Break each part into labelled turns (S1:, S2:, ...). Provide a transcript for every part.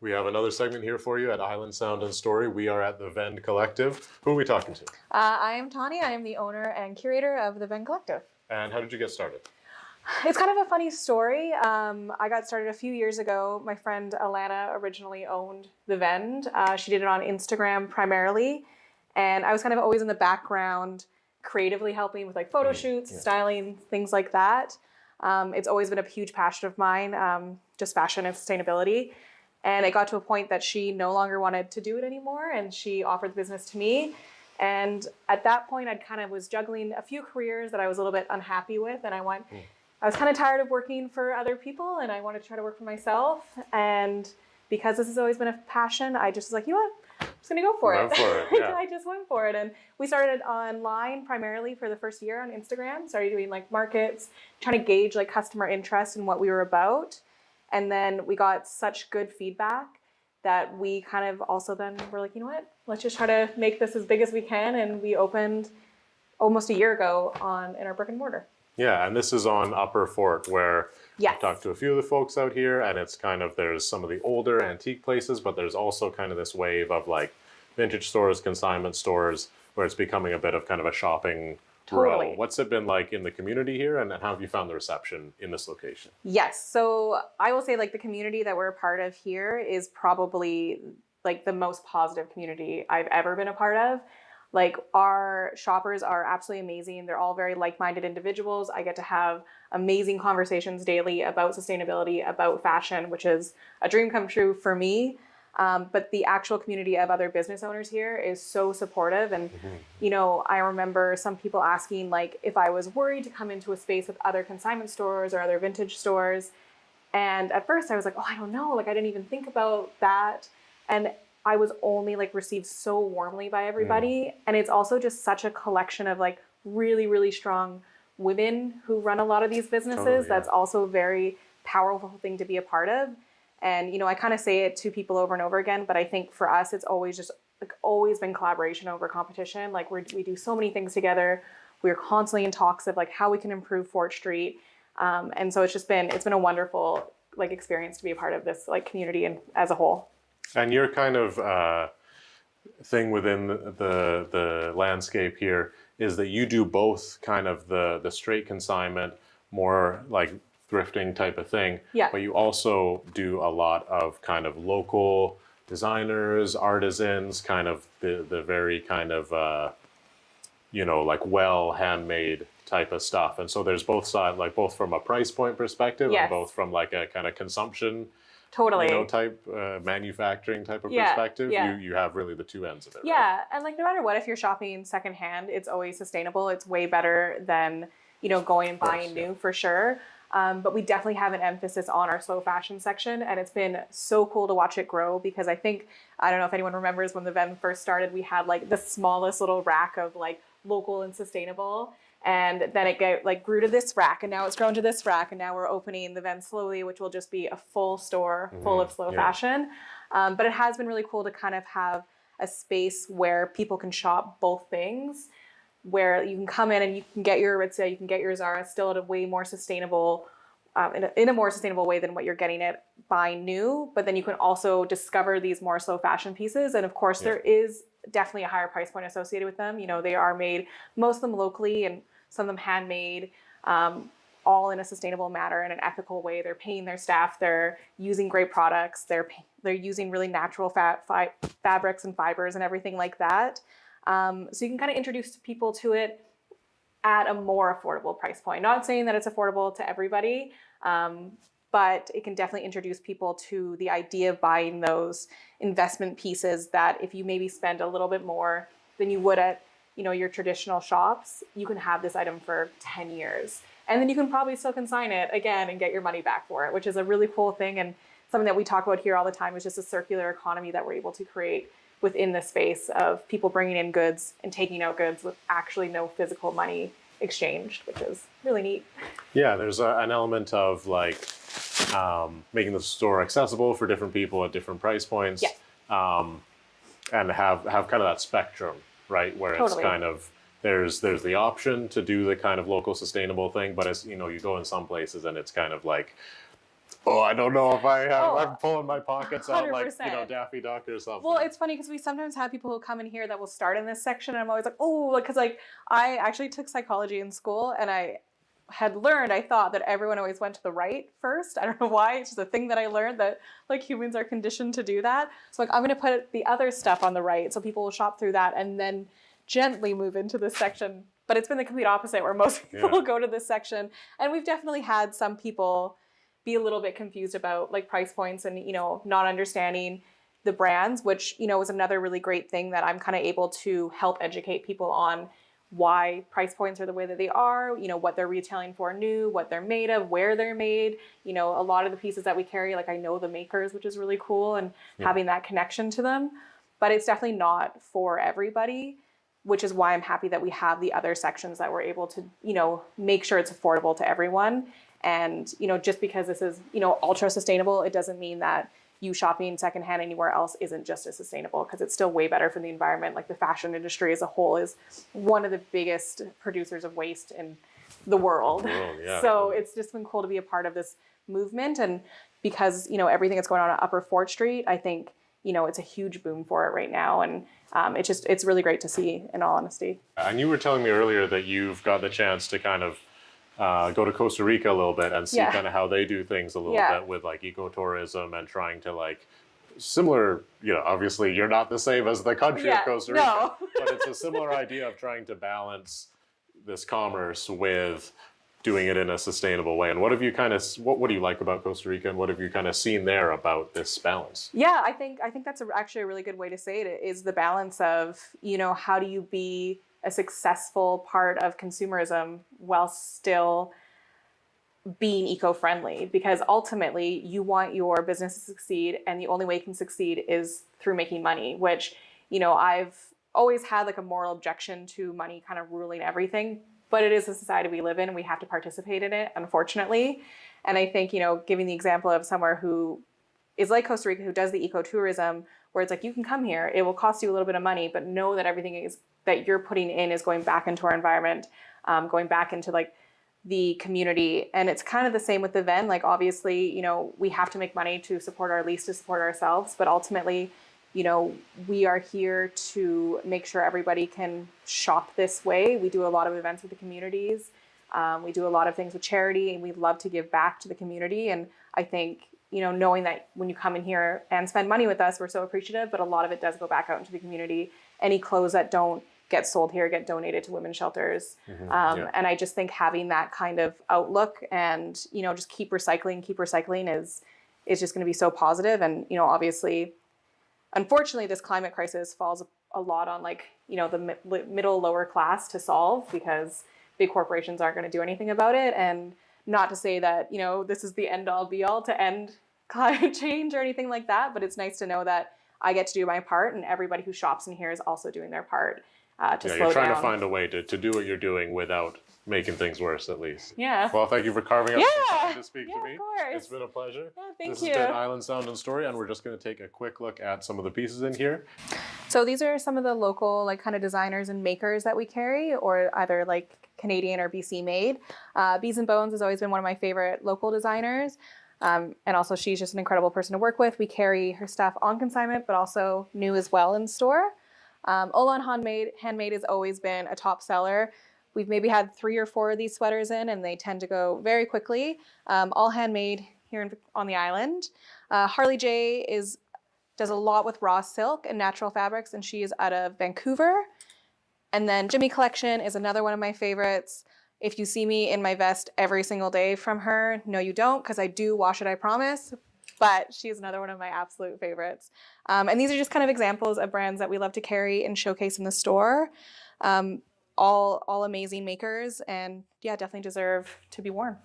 S1: We have another segment here for you at Island Sound and Story. We are at the Vend Collective. Who are we talking to?
S2: I am Tawnee. I am the owner and curator of the Vend Collective.
S1: And how did you get started?
S2: It's kind of a funny story. I got started a few years ago. My friend Alana originally owned the Vend. She did it on Instagram primarily. And I was kind of always in the background, creatively helping with like photo shoots, styling, things like that. It's always been a huge passion of mine, just fashion and sustainability. And it got to a point that she no longer wanted to do it anymore, and she offered the business to me. And at that point, I kind of was juggling a few careers that I was a little bit unhappy with, and I was kind of tired of working for other people, and I wanted to try to work for myself. And because this has always been a passion, I just was like, you know what? I'm just gonna go for it.
S1: Yeah.
S2: I just went for it. And we started online primarily for the first year on Instagram, started doing like markets, trying to gauge like customer interest in what we were about. And then we got such good feedback that we kind of also then were like, you know what, let's just try to make this as big as we can. And we opened almost a year ago in our brick and mortar.
S1: Yeah, and this is on Upper Fort, where I've talked to a few of the folks out here, and it's kind of, there's some of the older antique places, but there's also kind of this wave of like vintage stores, consignment stores, where it's becoming a bit of kind of a shopping row. What's it been like in the community here, and how have you found the reception in this location?
S2: Yes, so I will say like the community that we're a part of here is probably like the most positive community I've ever been a part of. Like our shoppers are absolutely amazing. They're all very like-minded individuals. I get to have amazing conversations daily about sustainability, about fashion, which is a dream come true for me. But the actual community of other business owners here is so supportive. And, you know, I remember some people asking like if I was worried to come into a space with other consignment stores or other vintage stores. And at first I was like, oh, I don't know. Like I didn't even think about that. And I was only like received so warmly by everybody. And it's also just such a collection of like really, really strong women who run a lot of these businesses. That's also a very powerful thing to be a part of. And, you know, I kind of say it to people over and over again, but I think for us, it's always just like always been collaboration over competition. Like we do so many things together. We're constantly in talks of like how we can improve Fort Street. And so it's been a wonderful like experience to be a part of this like community and as a whole.
S1: And your kind of thing within the landscape here is that you do both kind of the straight consignment, more like thrifting type of thing, but you also do a lot of kind of local designers, artisans, kind of the very kind of, you know, like well handmade type of stuff. And so there's both sides, like both from a price point perspective and both from like a kind of consumption you know, type manufacturing type of perspective. You have really the two ends of it.
S2: Yeah, and like no matter what, if you're shopping secondhand, it's always sustainable. It's way better than, you know, going and buying new for sure. But we definitely have an emphasis on our slow fashion section, and it's been so cool to watch it grow because I don't know if anyone remembers when the Vend first started, we had like the smallest little rack of like local and sustainable. And then it grew to this rack, and now it's grown to this rack, and now we're opening the Vend Slowly, which will just be a full store full of slow fashion. But it has been really cool to kind of have a space where people can shop both things, where you can come in and you can get your Aritzia, you can get your Zara still at a way more sustainable, in a more sustainable way than what you're getting it buying new. But then you can also discover these more slow fashion pieces. And of course, there is definitely a higher price point associated with them. You know, they are made, most of them locally and some of them handmade, all in a sustainable manner, in an ethical way. They're paying their staff, they're using great products, they're using really natural fabrics and fibers and everything like that. So you can kind of introduce people to it at a more affordable price point. Not saying that it's affordable to everybody, but it can definitely introduce people to the idea of buying those investment pieces that if you maybe spend a little bit more than you would at, you know, your traditional shops, you can have this item for 10 years. And then you can probably still consign it again and get your money back for it, which is a really cool thing. And something that we talk about here all the time is just a circular economy that we're able to create within the space of people bringing in goods and taking out goods with actually no physical money exchanged, which is really neat. Yeah,
S1: there's an element of like making the store accessible for different people at different price points, and have kind of that spectrum, right? Where it's kind of, there's the option to do the kind of local sustainable thing, but as you know, you go in some places and it's kind of like Oh, I don't know if I have.
S2: Oh,
S1: I'm pulling my pockets out like
S2: 100%.
S1: Daffy Duck or something.
S2: Well, it's funny because we sometimes have people who come in here that will start in this section, and I'm always like, oh, because like I actually took psychology in school, and I thought that everyone always went to the right first. I don't know why. It's just a thing that I learned that like humans are conditioned to do that. So like I'm going to put the other stuff on the right, so people will shop through that and then gently move into this section. But it's been the complete opposite, where most people will go to this section, and we've definitely had some people be a little bit confused about like price points and, not understanding the brands, which, was another really great thing that I'm kind of able to help educate people on why price points are the way that they are, what they're retailing for new, what they're made of, where they're made. A lot of the pieces that we carry, like I know the makers, which is really cool, and having that connection to them. But it's definitely not for everybody, which is why I'm happy that we have the other sections that we're able to, make sure it's affordable to everyone. And, just because this is, ultra sustainable, it doesn't mean that you shopping secondhand anywhere else isn't just as sustainable, because it's still way better for the environment. Like the fashion industry as a whole is one of the biggest producers of waste in the world.
S1: Yeah.
S2: So it's just been cool to be a part of this movement. And because, everything that's going on at Upper Fort Street, I think, it's a huge boom for it right now. And it's really great to see, in all honesty.
S1: And you were telling me earlier that you've got the chance to kind of go to Costa Rica a little bit and see kind of how they do things a little bit with like ecotourism and trying to like similar, obviously you're not the same as the country of Costa Rica, but it's a similar idea of trying to balance this commerce with doing it in a sustainable way. And what have you kind of, what do you like about Costa Rica, and what have you kind of seen there about this balance?
S2: Yeah, I think that's actually a really good way to say it, is the balance of, how do you be a successful part of consumerism while still being eco-friendly? Because ultimately you want your business to succeed, and the only way it can succeed is through making money, which, I've always had like a moral objection to money kind of ruling everything, but it is the society we live in and we have to participate in it, unfortunately. And I think, giving the example of somewhere who is like Costa Rica, who does the ecotourism, where it's like, you can come here, it will cost you a little bit of money, but know that everything is that you're putting in is going back into our environment, going back into like the community. And it's kind of the same with the Vend. Like obviously, we have to make money to support our lease, to support ourselves, but ultimately, we are here to make sure everybody can shop this way. We do a lot of events with the communities. We do a lot of things with charity, and we love to give back to the community. And I think, knowing that when you come in here and spend money with us, we're so appreciative, but a lot of it does go back out into the community. Any clothes that don't get sold here get donated to women's shelters. And I just think having that kind of outlook and, just keep recycling is just going to be so positive. And, obviously, unfortunately, this climate crisis falls a lot on like, the middle lower class to solve, because big corporations aren't going to do anything about it. And not to say that, this is the end all be all to end climate change or anything like that, but it's nice to know that I get to do my part, and everybody who shops in here is also doing their part to slow down.
S1: You're trying to find a way to do what you're doing without making things worse, at least.
S2: Yeah.
S1: Well, thank you for carving out some time to speak to me.
S2: Of course.
S1: It's been a pleasure.
S2: Yeah, thank you.
S1: This has been Island Sound and Story, and we're just going to take a quick look at some of the pieces in here.
S2: So these are some of the local like kind of designers and makers that we carry, or either like Canadian or BC made. Bees and Bones has always been one of my favorite local designers. And also she's just an incredible person to work with. We carry her stuff on consignment, but also new as well in store. Olan Handmade has always been a top seller. We've maybe had 3 or 4 of these sweaters in, and they tend to go very quickly. All handmade here on the island. Harley J does a lot with raw silk and natural fabrics, and she is out of Vancouver. And then Jimmy Collection is another one of my favorites. If you see me in my vest every single day from her, no you don't, because I do wash it, I promise. But she's another one of my absolute favorites. And these are just kind of examples of brands that we love to carry and showcase in the store. All amazing makers, and yeah, definitely deserve to be worn.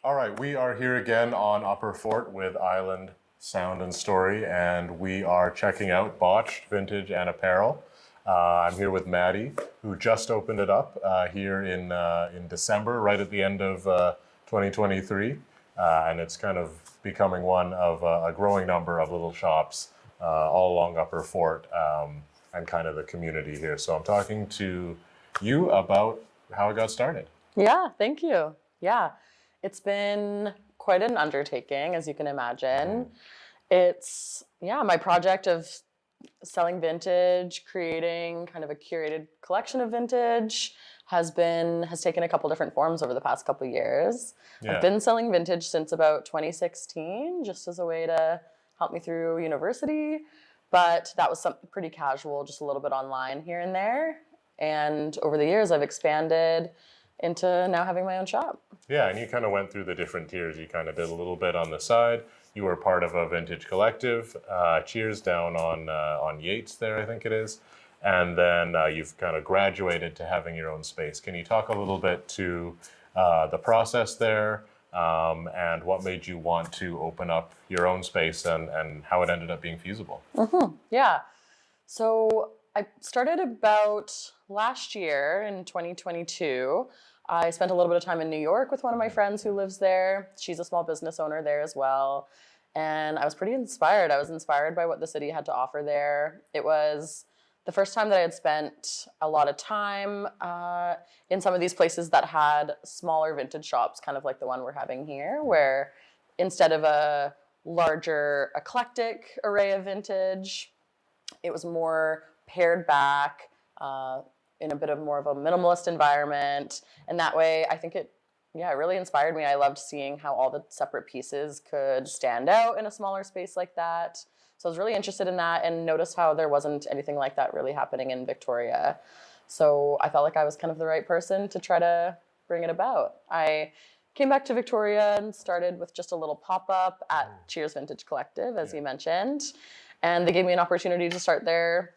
S1: All right, we are here again on Upper Fort with Island Sound and Story, and we are checking out Botched Vintage and Apparel. I'm here with Mady, who just opened it up here in December, right at the end of 2023, and it's kind of becoming one of a growing number of little shops all along Upper Fort and kind of the community here. So I'm talking to you about how it got started.
S3: Yeah, thank you. Yeah, it's been quite an undertaking, as you can imagine. It's, yeah, my project of selling vintage, creating kind of a curated collection of vintage has taken a couple different forms over the past couple years.
S1: Yeah.
S3: I've been selling vintage since about 2016, just as a way to help me through university. But that was something pretty casual, just a little bit online here and there. And over the years, I've expanded into now having my own shop.
S1: Yeah, and you kind of went through the different tiers. You kind of did a little bit on the side. You were part of a vintage collective, Cheers, down on Yates there, I think it is. And then you've kind of graduated to having your own space. Can you talk a little bit to the process there and what made you want to open up your own space and how it ended up being feasible?
S3: Yeah. So I started about last year in 2022. I spent a little bit of time in New York with one of my friends who lives there. She's a small business owner there as well. And I was pretty inspired. I was inspired by what the city had to offer there. It was the first time that I had spent a lot of time in some of these places that had smaller vintage shops, kind of like the one we're having here, where instead of a larger eclectic array of vintage, it was more pared back in a bit of more of a minimalist environment. And that way, I think it really inspired me. I loved seeing how all the separate pieces could stand out in a smaller space like that. So I was really interested in that and noticed how there wasn't anything like that really happening in Victoria. So I felt like I was kind of the right person to try to bring it about. I came back to Victoria and started with just a little pop-up at Cheers Vintage Collective, as you mentioned. And they gave me an opportunity to start there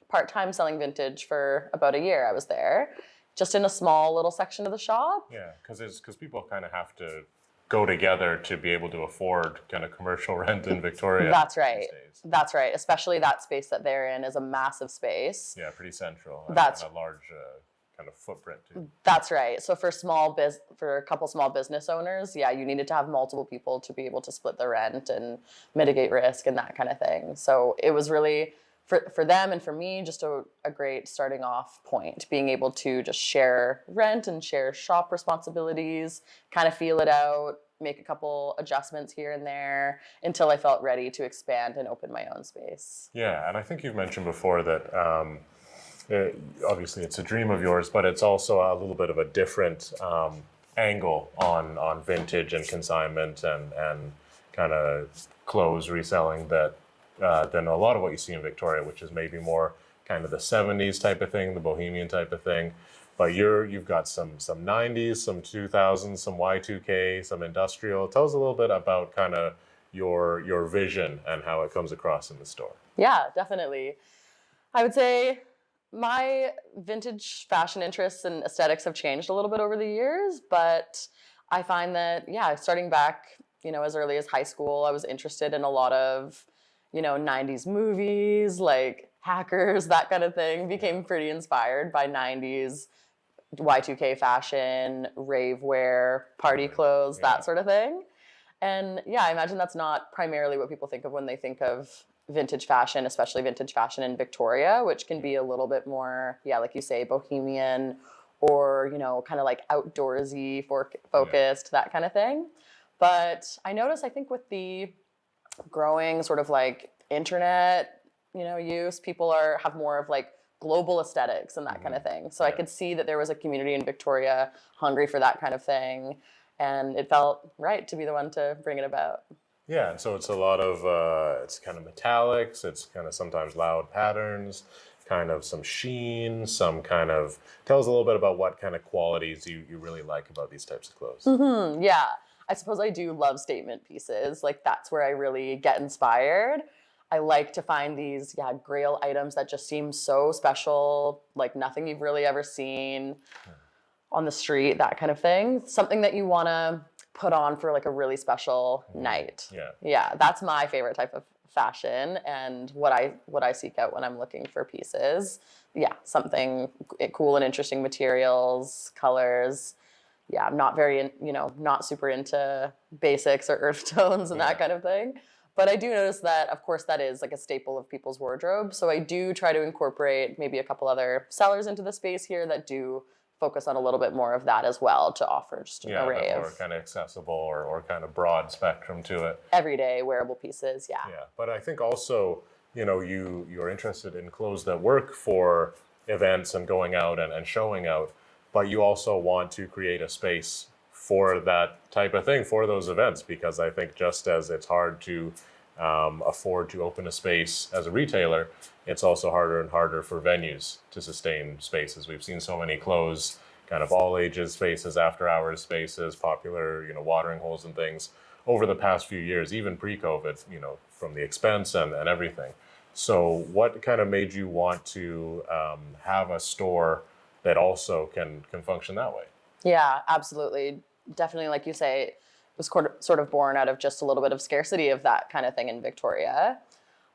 S3: part-time selling vintage for about a year. I was there, just in a small little section of the shop.
S1: Yeah, because people kind of have to go together to be able to afford kind of commercial rent in Victoria.
S3: That's right.
S1: These days.
S3: That's right. Especially that space that they're in is a massive space.
S1: Yeah, pretty central.
S3: That's
S1: and a large kind of footprint too.
S3: That's right. So for a couple small business owners, yeah, you needed to have multiple people to be able to split the rent and mitigate risk and that kind of thing. So it was really for them and for me just a great starting off point, being able to just share rent and share shop responsibilities, kind of feel it out, make a couple adjustments here and there until I felt ready to expand and open my own space.
S1: Yeah, and I think you've mentioned before that obviously it's a dream of yours, but it's also a little bit of a different angle on vintage and consignment and kind of clothes reselling than a lot of what you see in Victoria, which is maybe more kind of the 70s type of thing, the bohemian type of thing. But you've got some 90s, some 2000s, some Y2K, some industrial. Tell us a little bit about kind of your vision and how it comes across in the store.
S3: Yeah, definitely. I would say my vintage fashion interests and aesthetics have changed a little bit over the years, but I find that, starting back, as early as high school, I was interested in a lot of, 90s movies, like Hackers, that kind of thing. Became pretty inspired by 90s Y2K fashion, rave wear, party clothes, that sort of thing. And I imagine that's not primarily what people think of when they think of vintage fashion, especially vintage fashion in Victoria, which can be a little bit more, like you say, bohemian or, kind of like outdoorsy focused, that kind of thing. But I notice, I think with the growing sort of like internet, use, people have more of like global aesthetics and that kind of thing. So I could see that there was a community in Victoria hungry for that kind of thing. And it felt right to be the one to bring it about.
S1: Yeah, and so it's a lot of, it's kind of metallics, it's kind of sometimes loud patterns, kind of some sheen, some kind of, tell us a little bit about what kind of qualities you really like about these types of clothes.
S3: Yeah, I suppose I do love statement pieces. Like that's where I really get inspired. I like to find these, grail items that just seem so special, like nothing you've really ever seen on the street, that kind of thing. Something that you want to put on for like a really special night. Yeah, that's my favorite type of fashion and what I seek out when I'm looking for pieces. Yeah, something cool and interesting materials, colors. Yeah, I'm not very, not super into basics or earth tones and that kind of thing. But I do notice that, of course, that is like a staple of people's wardrobe. So I do try to incorporate maybe a couple other sellers into the space here that do focus on a little bit more of that as well to offer just an array
S1: more
S3: of
S1: kind of accessible or kind of broad spectrum to it.
S3: everyday wearable pieces. Yeah.
S1: Yeah, but I think also, you're interested in clothes that work for events and going out and showing out, but you also want to create a space for that type of thing for those events, because I think just as it's hard to afford to open a space as a retailer, it's also harder and harder for venues to sustain spaces. We've seen so many close kind of all ages spaces, after hours spaces, popular, watering holes and things over the past few years, even pre-COVID, from the expense and everything. So what kind of made you want to have a store that also can function that way?
S3: Yeah, absolutely. Definitely, like you say, it was sort of born out of just a little bit of scarcity of that kind of thing in Victoria.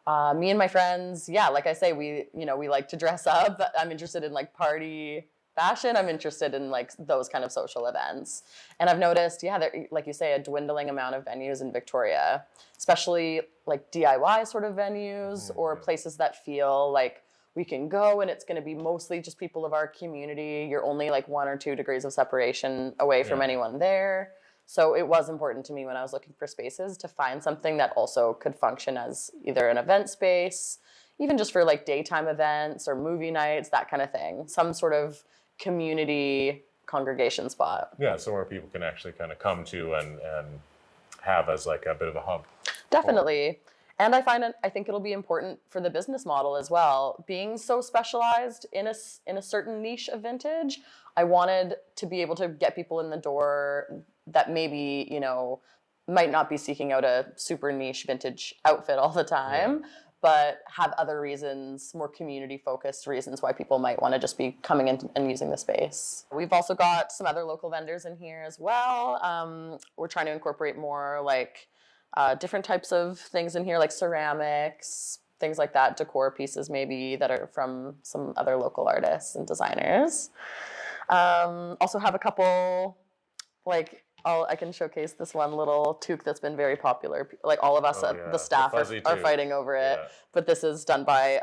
S3: Me and my friends, yeah, like I say, we like to dress up. I'm interested in like party fashion. I'm interested in like those kind of social events. And I've noticed, yeah, there, like you say, a dwindling amount of venues in Victoria, especially like DIY sort of venues or places that feel like we can go and it's going to be mostly just people of our community. You're only like 1 or 2 degrees of separation away from anyone there. So it was important to me when I was looking for spaces to find something that also could function as either an event space, even just for like daytime events or movie nights, that kind of thing. Some sort of community congregation spot.
S1: Yeah, somewhere people can actually kind of come to and have as like a bit of a hub.
S3: Definitely. And I think it'll be important for the business model as well. Being so specialized in a certain niche of vintage, I wanted to be able to get people in the door that maybe, might not be seeking out a super niche vintage outfit all the time, but have other reasons, more community-focused reasons why people might want to just be coming in and using the space. We've also got some other local vendors in here as well. We're trying to incorporate more like different types of things in here, like ceramics, things like that, decor pieces maybe that are from some other local artists and designers. Also have a couple, like, I can showcase this one little toque that's been very popular. Like all of us the staff are fighting over it. Yeah. But this is done by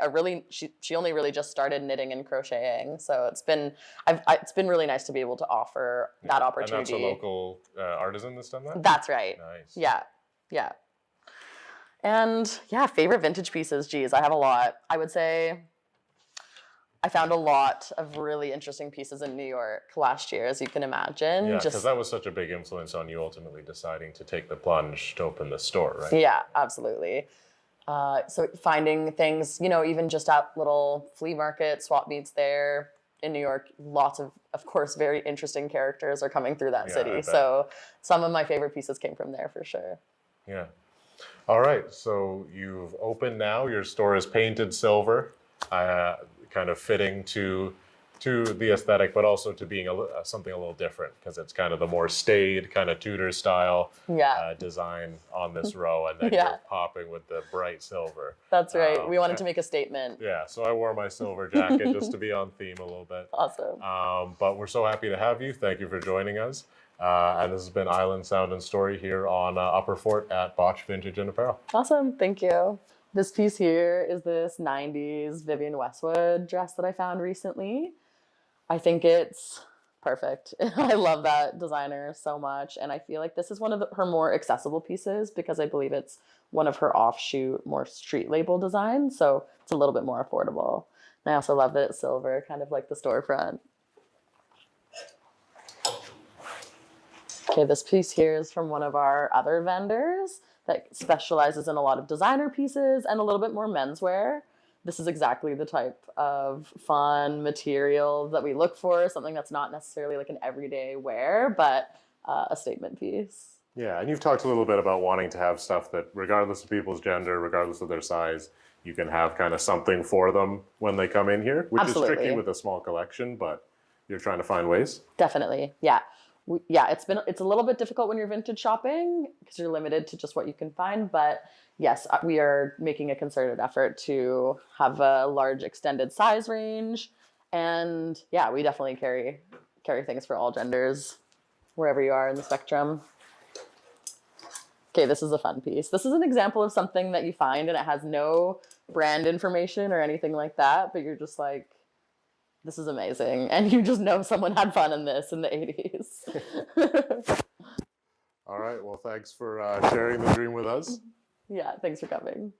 S3: she only really just started knitting and crocheting. So it's been really nice to be able to offer that opportunity.
S1: And that's a local artisan that's done that?
S3: That's right.
S1: Nice.
S3: Yeah. Yeah. And yeah, favorite vintage pieces. Geez, I have a lot. I would say I found a lot of really interesting pieces in New York last year, as you can imagine.
S1: Yeah, because that was such a big influence on you ultimately deciding to take the plunge to open the store, right?
S3: Yeah, absolutely. So finding things, even just at little flea market, swap meets there in New York, lots of course, very interesting characters are coming through that city. So some of my favorite pieces came from there for sure.
S1: Yeah. All right. So you've opened now. Your store is painted silver. Kind of fitting to the aesthetic, but also to being something a little different, because it's kind of the more staid kind of Tudor style design on this row, and then you're popping with the bright silver.
S3: That's right. We wanted to make a statement.
S1: Yeah, so I wore my silver jacket just to be on theme a little bit.
S3: Awesome.
S1: But we're so happy to have you. Thank you for joining us. And this has been Island Sound and Story here on Upper Fort at Botched Vintage and Apparel.
S3: Awesome. Thank you. This piece here is this 90s Vivienne Westwood dress that I found recently. I think it's perfect. I love that designer so much. And I feel like this is one of her more accessible pieces because I believe it's one of her offshoot, more street label designs. So it's a little bit more affordable. And I also love that it's silver, kind of like the storefront. Okay, this piece here is from one of our other vendors that specializes in a lot of designer pieces and a little bit more menswear. This is exactly the type of fun material that we look for, something that's not necessarily like an everyday wear, but a statement piece.
S1: Yeah, and you've talked a little bit about wanting to have stuff that, regardless of people's gender, regardless of their size, you can have kind of something for them when they come in here, which is tricky with a small collection, but you're trying to find ways.
S3: Definitely, yeah. It's a little bit difficult when you're vintage shopping because you're limited to just what you can find. But yes, we are making a concerted effort to have a large extended size range. And yeah, we definitely carry things for all genders, wherever you are in the spectrum. Okay, this is a fun piece. This is an example of something that you find and it has no brand information or anything like that, but you're just like, this is amazing. And you just know someone had fun in this in the 80s.
S1: All right. Well, thanks for sharing the dream with us.
S3: Yeah, thanks for coming.